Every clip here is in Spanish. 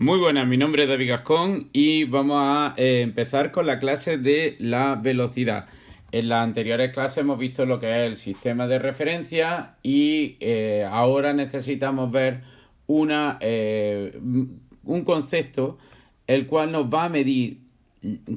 Muy buenas, mi nombre es David Gascón y vamos a empezar con la clase de la velocidad. En las anteriores clases hemos visto lo que es el sistema de referencia y ahora necesitamos ver un concepto el cual nos va a medir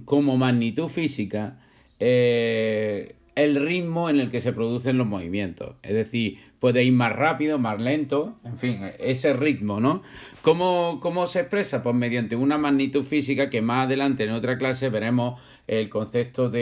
como magnitud física el ritmo en el que se producen los movimientos. Es decir, puede ir más rápido, más lento, en fin, ese ritmo, ¿no? ¿Cómo se expresa? Pues mediante una magnitud física que más adelante en otra clase veremos el concepto por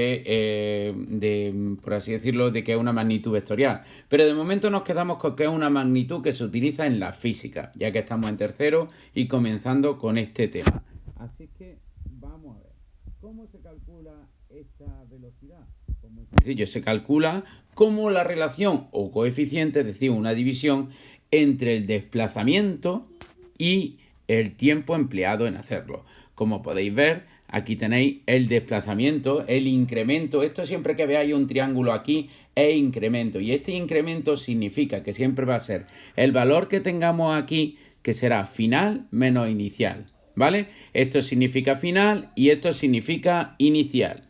así decirlo, de que es una magnitud vectorial. Pero de momento nos quedamos con que es una magnitud que se utiliza en la física, ya que estamos en tercero y comenzando con este tema. Así que vamos a ver. ¿Cómo se calcula esta velocidad? Pues muy sencillo, se calcula como la relación o coeficiente, es decir, una división entre el desplazamiento y el tiempo empleado en hacerlo. Como podéis ver, aquí tenéis el desplazamiento, el incremento. Esto siempre que veáis un triángulo aquí es incremento. Y este incremento significa que siempre va a ser el valor que tengamos aquí, que será final menos inicial. ¿Vale? Esto significa final y esto significa inicial.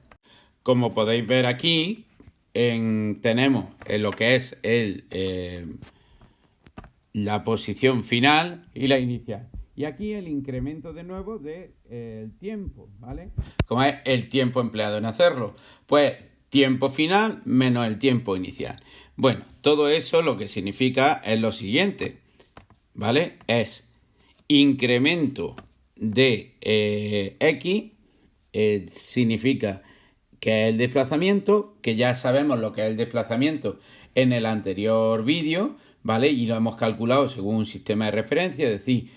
Como podéis ver aquí, tenemos lo que es la posición final y la inicial. Y aquí el incremento de nuevo del tiempo, ¿vale? Como es el tiempo empleado en hacerlo. Pues tiempo final menos el tiempo inicial. Bueno, todo eso lo que significa es lo siguiente, ¿vale? Es incremento de X significa que es el desplazamiento, que ya sabemos lo que es el desplazamiento en el anterior vídeo, ¿vale? Y lo hemos calculado según un sistema de referencia, es decir,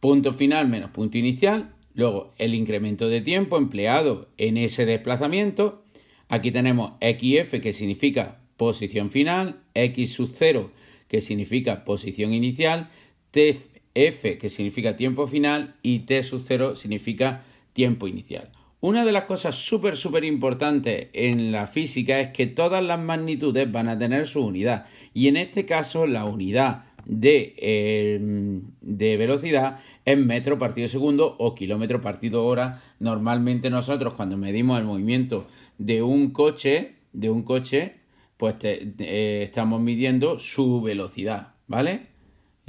punto final menos punto inicial, luego el incremento de tiempo empleado en ese desplazamiento. Aquí tenemos XF, que significa posición final, X sub 0, que significa posición inicial, TF, que significa tiempo final, y T sub 0 significa tiempo inicial. Una de las cosas súper importantes en la física es que todas las magnitudes van a tener su unidad. Y en este caso la unidad de velocidad es metro partido segundo o kilómetro partido hora. Normalmente nosotros cuando medimos el movimiento de un coche, pues estamos midiendo su velocidad, ¿vale?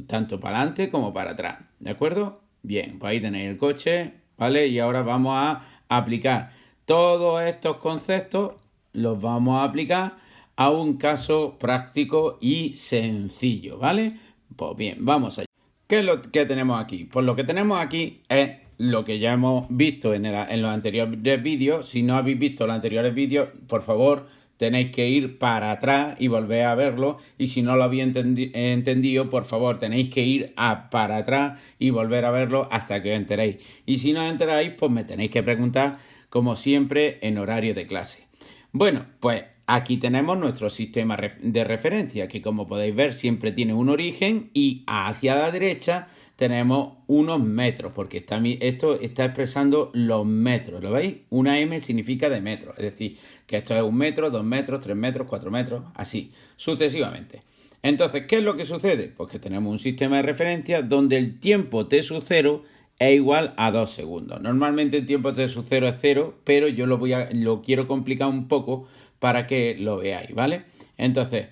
Tanto para adelante como para atrás, ¿de acuerdo? Bien, pues ahí tenéis el coche, ¿vale? Y ahora vamos a aplicar todos estos conceptos, los vamos a aplicar a un caso práctico y sencillo, ¿vale? Pues bien, vamos allá. ¿Qué es lo que tenemos aquí? Pues lo que tenemos aquí es lo que ya hemos visto en los anteriores vídeos. Si no habéis visto los anteriores vídeos, por favor, tenéis que ir para atrás y volver a verlo. Y si no lo habéis entendido, por favor, tenéis que ir para atrás y volver a verlo hasta que os enteréis. Y si no os enteráis, pues me tenéis que preguntar, como siempre, en horario de clase. Bueno, pues aquí tenemos nuestro sistema de referencia, que como podéis ver siempre tiene un origen y hacia la derecha tenemos unos metros, porque esto está expresando los metros, ¿lo veis? Una M significa de metros, es decir, que esto es 1 metro, 2 metros, 3 metros, 4 metros, así, sucesivamente. Entonces, ¿qué es lo que sucede? Pues que tenemos un sistema de referencia donde el tiempo t sub 0 es igual a 2 segundos. Normalmente el tiempo t sub 0 es 0, pero yo lo quiero complicar un poco para que lo veáis, ¿vale? Entonces,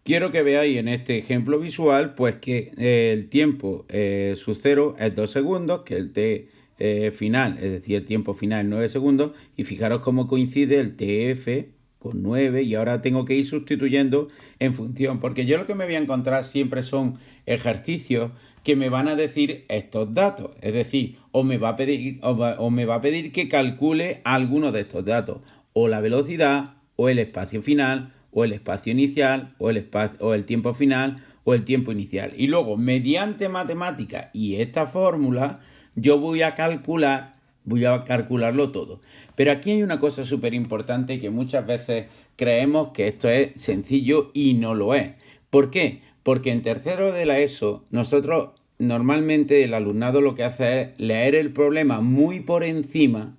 quiero que veáis en este ejemplo visual, pues que el tiempo sub 0 es 2 segundos, que el t final, es decir, el tiempo final es 9 segundos, y fijaros cómo coincide el tf con 9, y ahora tengo que ir sustituyendo en función, porque yo lo que me voy a encontrar siempre son ejercicios que me van a decir estos datos, es decir, o me va a pedir que calcule alguno de estos datos, o la velocidad, o el espacio final, o el espacio inicial, o el tiempo final, o el tiempo inicial. Y luego, mediante matemáticas y esta fórmula, yo voy a calcularlo todo. Pero aquí hay una cosa súper importante que muchas veces creemos que esto es sencillo y no lo es. ¿Por qué? Porque en tercero de la ESO, nosotros normalmente el alumnado lo que hace es leer el problema muy por encima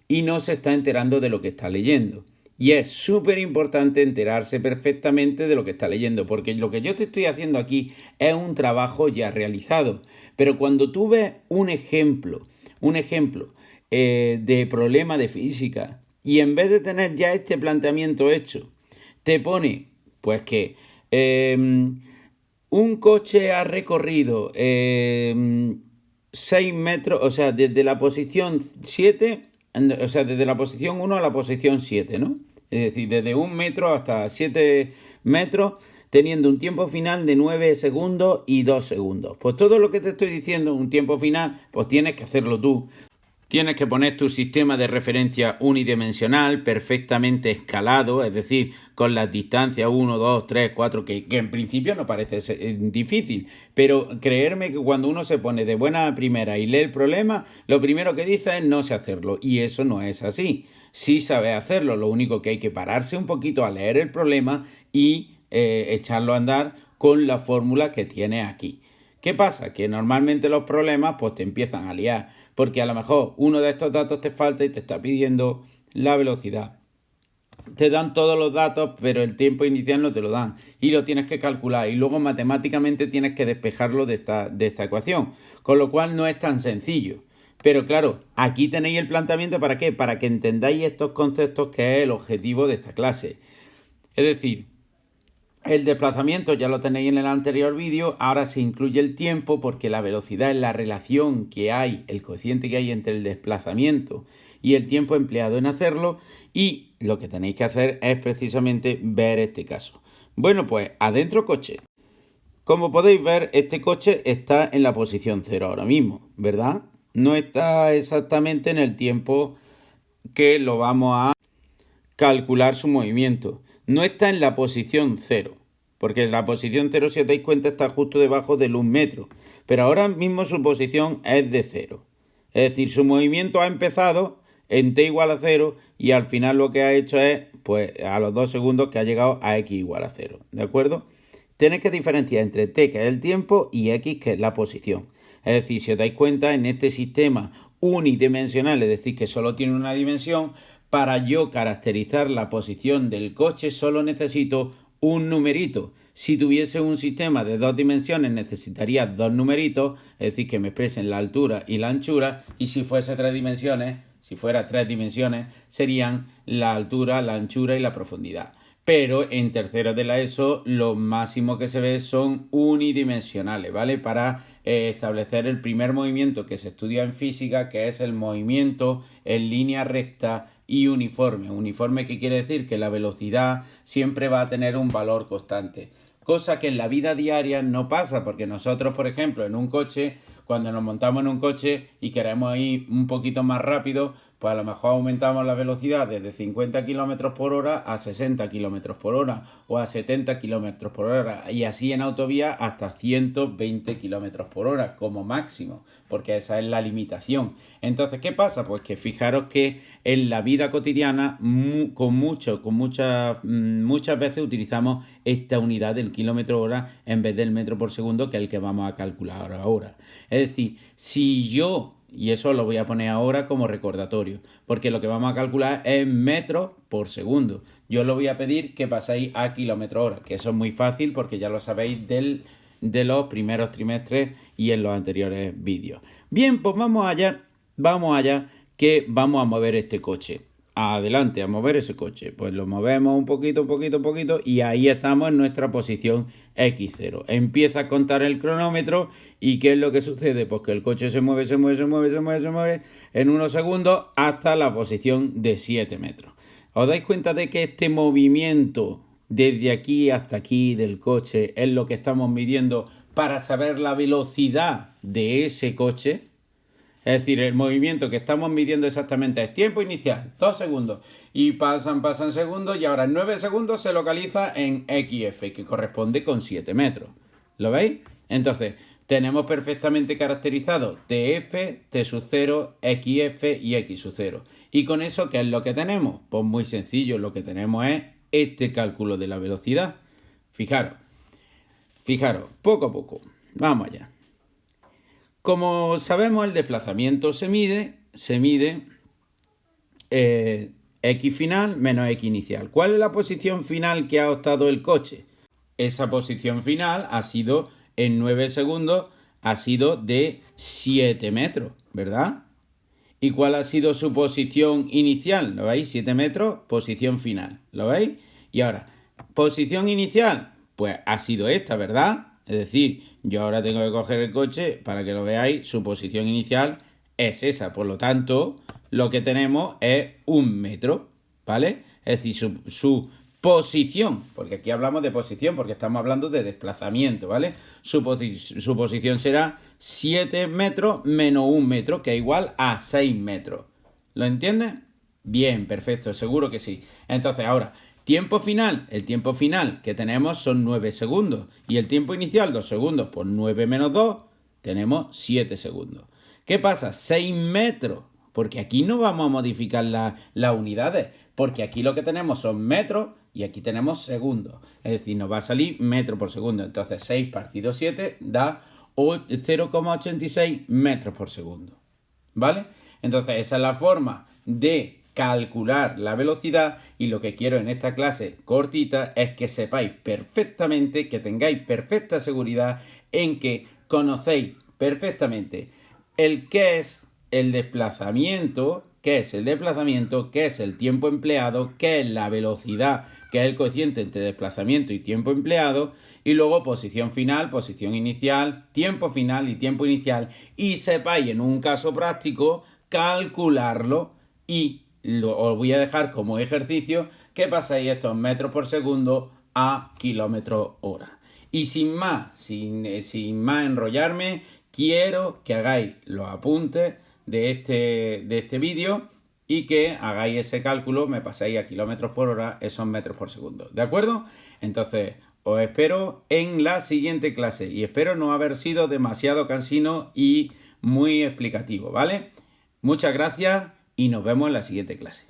y no se está enterando de lo que está leyendo. Y es súper importante enterarse perfectamente de lo que está leyendo, porque lo que yo te estoy haciendo aquí es un trabajo ya realizado. Pero cuando tú ves un ejemplo de problema de física y en vez de tener ya este planteamiento hecho, te pone pues que un coche ha recorrido 6 metros, o sea, desde la posición 7, o sea, desde la posición 1 a la posición 7, ¿no? Es decir, desde 1 metro hasta 7 metros, teniendo un tiempo final de 9 segundos y 2 segundos. Pues todo lo que te estoy diciendo, un tiempo final, pues tienes que hacerlo tú. Tienes que poner tu sistema de referencia unidimensional perfectamente escalado, es decir, con las distancias 1, 2, 3, 4, que en principio no parece difícil, pero creerme que cuando uno se pone de buena primera y lee el problema, lo primero que dice es no sé hacerlo, y eso no es así. Sí sabes hacerlo, lo único que hay que pararse un poquito a leer el problema y echarlo a andar con la fórmula que tiene aquí. ¿Qué pasa? Que normalmente los problemas pues te empiezan a liar, porque a lo mejor uno de estos datos te falta y te está pidiendo la velocidad. Te dan todos los datos, pero el tiempo inicial no te lo dan y lo tienes que calcular y luego matemáticamente tienes que despejarlo de esta ecuación, con lo cual no es tan sencillo. Pero claro, aquí tenéis el planteamiento ¿para qué? Para que entendáis estos conceptos que es el objetivo de esta clase. Es decir, el desplazamiento ya lo tenéis en el anterior vídeo, ahora se incluye el tiempo porque la velocidad es la relación que hay, el coeficiente que hay entre el desplazamiento y el tiempo empleado en hacerlo, y lo que tenéis que hacer es precisamente ver este caso. Bueno, pues adentro coche. Como podéis ver, este coche está en la posición 0 ahora mismo, ¿verdad? No está exactamente en el tiempo que lo vamos a calcular su movimiento. No está en la posición 0, porque la posición 0, si os dais cuenta, está justo debajo del 1 metro. Pero ahora mismo su posición es de 0. Es decir, su movimiento ha empezado en t igual a 0 y al final lo que ha hecho es, pues a los 2 segundos que ha llegado a x igual a 0. ¿De acuerdo? Tenéis que diferenciar entre t, que es el tiempo, y x, que es la posición. Es decir, si os dais cuenta, en este sistema unidimensional, es decir, que solo tiene una dimensión, para yo caracterizar la posición del coche solo necesito un numerito. Si tuviese un sistema de 2 dimensiones necesitaría 2 numeritos, es decir, que me expresen la altura y la anchura, y si fuese 3 dimensiones, si fuera 3 dimensiones, serían la altura, la anchura y la profundidad. Pero en tercero de la ESO lo máximo que se ve son unidimensionales, ¿vale? Para establecer el primer movimiento que se estudia en física, que es el movimiento en línea recta y uniforme. Uniforme, ¿qué quiere decir? Que la velocidad siempre va a tener un valor constante. Cosa que en la vida diaria no pasa, porque nosotros, por ejemplo, en un coche, cuando nos montamos en un coche y queremos ir un poquito más rápido, pues a lo mejor aumentamos la velocidad desde 50 km por hora a 60 km por hora o a 70 km por hora, y así en autovía hasta 120 km por hora como máximo, porque esa es la limitación. Entonces, ¿qué pasa? Pues que fijaros que en la vida cotidiana muchas veces utilizamos esta unidad del kilómetro hora en vez del metro por segundo, que es el que vamos a calcular ahora. Es decir, si yo, y eso lo voy a poner ahora como recordatorio, porque lo que vamos a calcular es metros por segundo. Yo lo voy a pedir que paséis a kilómetro hora, que eso es muy fácil porque ya lo sabéis de los primeros trimestres y en los anteriores vídeos. Bien, pues vamos allá, que vamos a mover este coche. Adelante, a mover ese coche. Pues lo movemos un poquito, y ahí estamos en nuestra posición X0. Empieza a contar el cronómetro y ¿qué es lo que sucede? Pues que el coche se mueve en unos segundos hasta la posición de 7 metros. ¿Os dais cuenta de que este movimiento desde aquí hasta aquí del coche es lo que estamos midiendo para saber la velocidad de ese coche? Es decir, el movimiento que estamos midiendo exactamente es tiempo inicial, 2 segundos, y pasan segundos, y ahora en 9 segundos se localiza en XF, que corresponde con 7 metros. ¿Lo veis? Entonces, tenemos perfectamente caracterizado TF, T sub 0, XF y X sub 0. ¿Y con eso qué es lo que tenemos? Pues muy sencillo, lo que tenemos es este cálculo de la velocidad. Fijaros, poco a poco. Vamos allá. Como sabemos, el desplazamiento se mide X final menos X inicial. ¿Cuál es la posición final que ha optado el coche? Esa posición final ha sido en 9 segundos ha sido de 7 metros, ¿verdad? ¿Y cuál ha sido su posición inicial? ¿Lo veis? 7 metros, posición final. ¿Lo veis? Y ahora, posición inicial, pues ha sido esta, ¿verdad? Es decir, yo ahora tengo que coger el coche para que lo veáis, su posición inicial es esa. Por lo tanto, lo que tenemos es 1 metro, ¿vale? Es decir, su posición, porque aquí hablamos de posición, porque estamos hablando de desplazamiento, ¿vale? Su posición será 7 metros menos 1 metro, que es igual a 6 metros. ¿Lo entiendes? Bien, perfecto, seguro que sí. Entonces, ahora, tiempo final. El tiempo final que tenemos son 9 segundos. Y el tiempo inicial, 2 segundos. Por 9 menos 2, tenemos 7 segundos. ¿Qué pasa? 6 metros. Porque aquí no vamos a modificar las unidades. Porque aquí lo que tenemos son metros y aquí tenemos segundos. Es decir, nos va a salir metro por segundo. Entonces 6 partido 7 da 0,86 metros por segundo. ¿Vale? Entonces esa es la forma de calcular la velocidad, y lo que quiero en esta clase cortita es que sepáis perfectamente, que tengáis perfecta seguridad en que conocéis perfectamente el qué es el desplazamiento, qué es el tiempo empleado, qué es la velocidad, que es el cociente entre desplazamiento y tiempo empleado, y luego posición final, posición inicial, tiempo final y tiempo inicial, y sepáis en un caso práctico calcularlo, y os voy a dejar como ejercicio que paséis estos metros por segundo a kilómetros hora. Y sin más enrollarme, quiero que hagáis los apuntes de este vídeo y que hagáis ese cálculo, me paséis a kilómetros por hora esos metros por segundo. ¿De acuerdo? Entonces, os espero en la siguiente clase y espero no haber sido demasiado cansino y muy explicativo, ¿vale? Muchas gracias y nos vemos en la siguiente clase.